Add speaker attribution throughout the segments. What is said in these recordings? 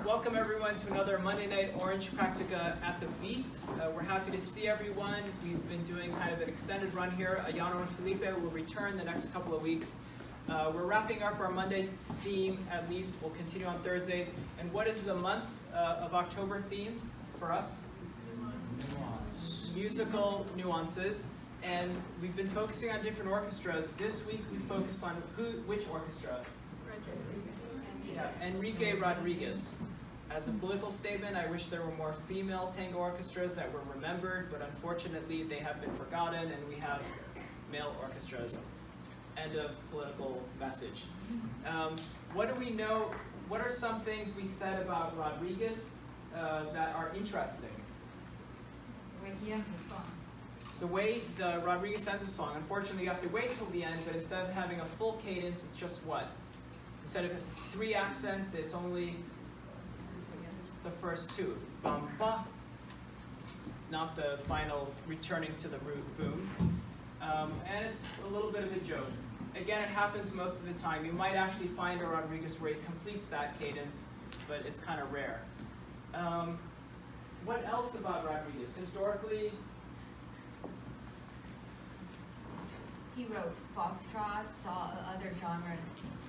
Speaker 1: Welcome everyone to another Monday Night Orange Practica at the Beat. We're happy to see everyone. We've been doing kind of an extended run here. Ayano and Felipe will return the next couple of weeks. We're wrapping up our Monday theme, at least. We'll continue on Thursdays. And what is the month of October theme for us? Musical nuances. And we've been focusing on different orchestras. This week we focus on which orchestra? Enrique Rodriguez. As a political statement, I wish there were more female tango orchestras that were remembered, but unfortunately they have been forgotten and we have male orchestras. End of political message. What do we know? What are some things we said about Rodriguez that are interesting?
Speaker 2: The way he ends the song.
Speaker 1: The way the Rodriguez ends a song. Unfortunately, you have to wait till the end, but instead of having a full cadence, it's just what? Instead of 3 accents, it's only the first 2. Bum, ba. Not the final returning to the root boom. And it's a little bit of a joke. Again, it happens most of the time. You might actually find a Rodriguez where he completes that cadence, but it's kind of rare. What else about Rodriguez? Historically,
Speaker 2: He wrote foxtrots, other genres.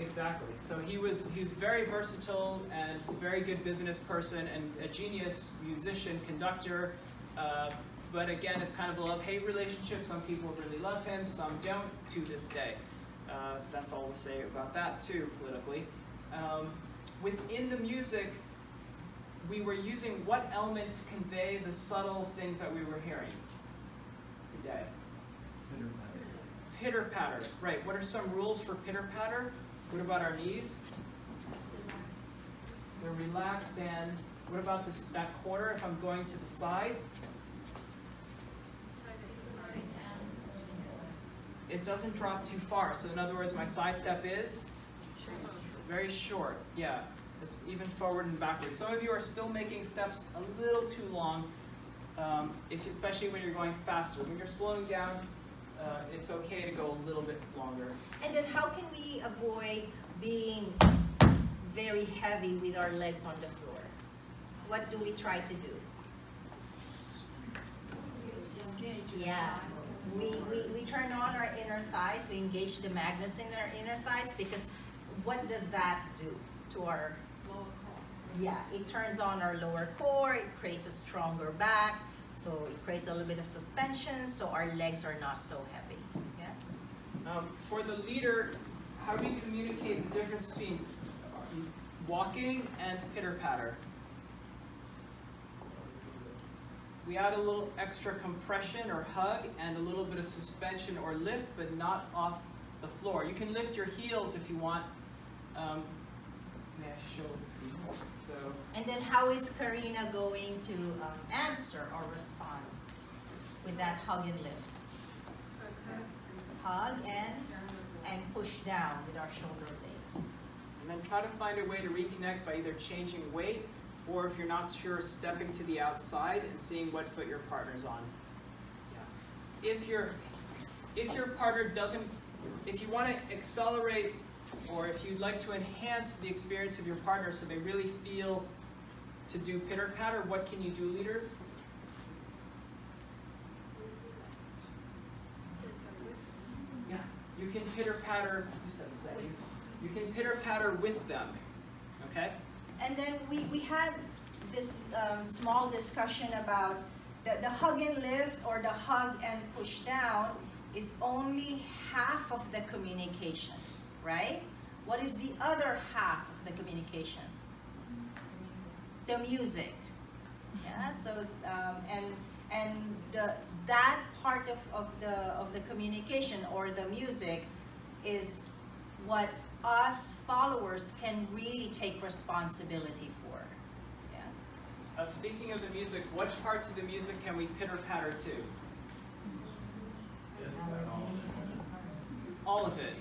Speaker 1: exactly. So he's very versatile and very good business person and a genius musician, conductor. But again, it's kind of a love-hate relationship. Some people really love him, some don't to this day. That's all we'll say about that too, politically. Within the music, we were using what element to convey the subtle things that we were hearing today? Pitter-patter, right. What are some rules for pitter-patter? What about our knees? They're relaxed, and what about that quarter if I'm going to the side? It doesn't drop too far. So in other words, my side step is very short. Yeah, it's even forward and backwards. Some of you are still making steps a little too long, especially when you're going faster. When you're slowing down, it's okay to go a little bit longer.
Speaker 3: And then how can we avoid being very heavy with our legs on the floor? What do we try to do? Yeah, we turn on our inner thighs, we engage the magnets in our inner thighs, because what does that do to our lower core? Yeah, it turns on our lower core, it creates a stronger back. So it creates a little bit of suspension, so our legs are not so heavy. Yeah.
Speaker 1: For the leader, how do we communicate the difference between walking and pitter-patter? We add a little extra compression or hug and a little bit of suspension or lift, but not off the floor. You can lift your heels if you want. May I show? So.
Speaker 3: And then how is Karina going to answer or respond with that hug and lift? Hug and push down with our shoulder blades.
Speaker 1: And then try to find a way to reconnect by either changing weight, or if you're not sure, stepping to the outside and seeing what foot your partner's on. Yeah. If your partner doesn't, if you want to accelerate, or if you'd like to enhance the experience of your partner so they really feel to do pitter-patter, what can you do, leaders? Yeah, you can pitter-patter, you said, is that you? You can pitter-patter with them, okay?
Speaker 3: And then we had this small discussion about the hug and lift, or the hug and push down, is only half of the communication, right? What is the other half of the communication? The music. Yeah. So that part of the communication, or the music, is what us followers can really take responsibility for. Yeah.
Speaker 1: Speaking of the music, what parts of the music can we pitter-patter to? All of it.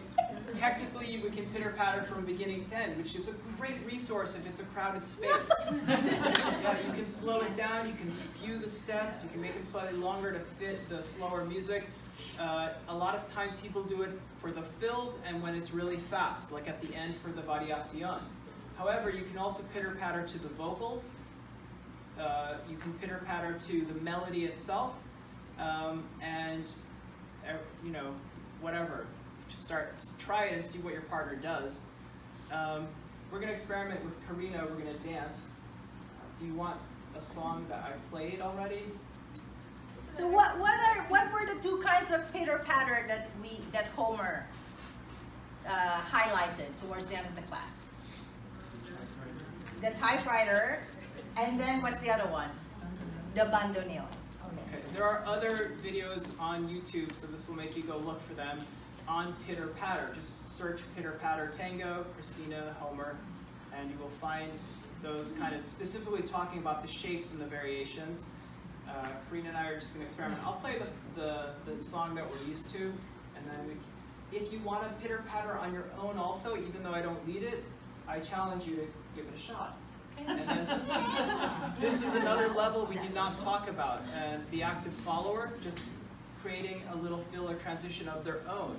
Speaker 1: Technically, we can pitter-patter from beginning to end, which is a great resource if it's a crowded space. Yeah, you can slow it down, you can skew the steps, you can make them slightly longer to fit the slower music. A lot of times people do it for the fills and when it's really fast, like at the end for the variación. However, you can also pitter-patter to the vocals. You can pitter-patter to the melody itself, and you know, whatever. Just try it and see what your partner does. We're gonna experiment with Karina. We're gonna dance. Do you want a song that I played already?
Speaker 3: So what were the two kinds of pitter-patter that Homer highlighted towards the end of the class? The typewriter, and then what's the other one? The bandoneon.
Speaker 1: Okay. There are other videos on YouTube, so this will make you go look for them on pitter-patter. Just search pitter-patter Tango, Christina, Homer, and you will find those kind of specifically talking about the shapes and the variations. Karina and I are just going to experiment. I'll play the song that we're used to, and then if you want to pitter-patter on your own also, even though I don't lead it, I challenge you to give it a shot. And then this is another level we did not talk about, and the active follower, just creating a little fill or transition of their own.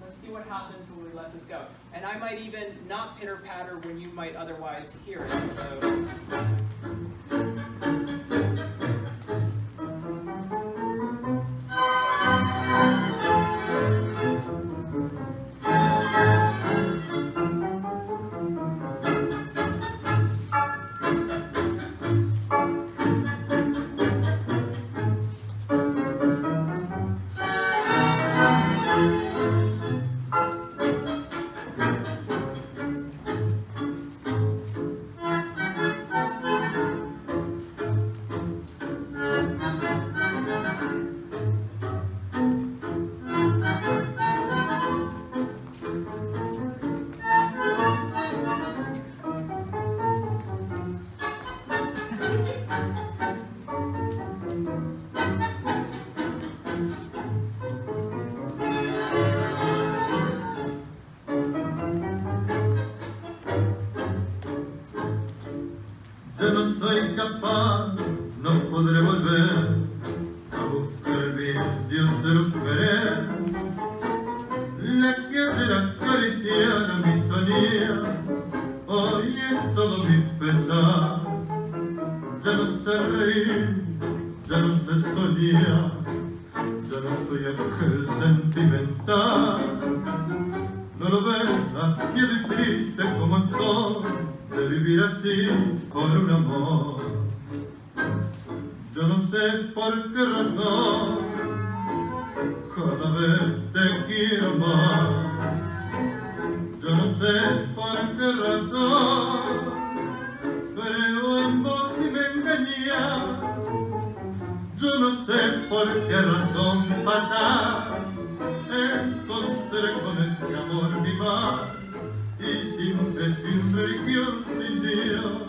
Speaker 1: Let's see what happens when we let this go. And I might even not pitter-patter when you might otherwise hear it. So.
Speaker 4: Yo no soy capaz, no podré volver a buscar el vicio de los querer. La que ayer acariciara mi soñía, hoy es todo mi pesar. Ya no sé reír, ya no sé soñar, ya no soy aquel sentimental. No lo ves, aquí de triste como estoy, de vivir así por un amor. Yo no sé por qué razón cada vez te quiero más. Yo no sé por qué razón creo en vos y me engañas. Yo no sé por qué razón fatal encontré con este amor mi paz, y sin fe, sin religión, sin Dios,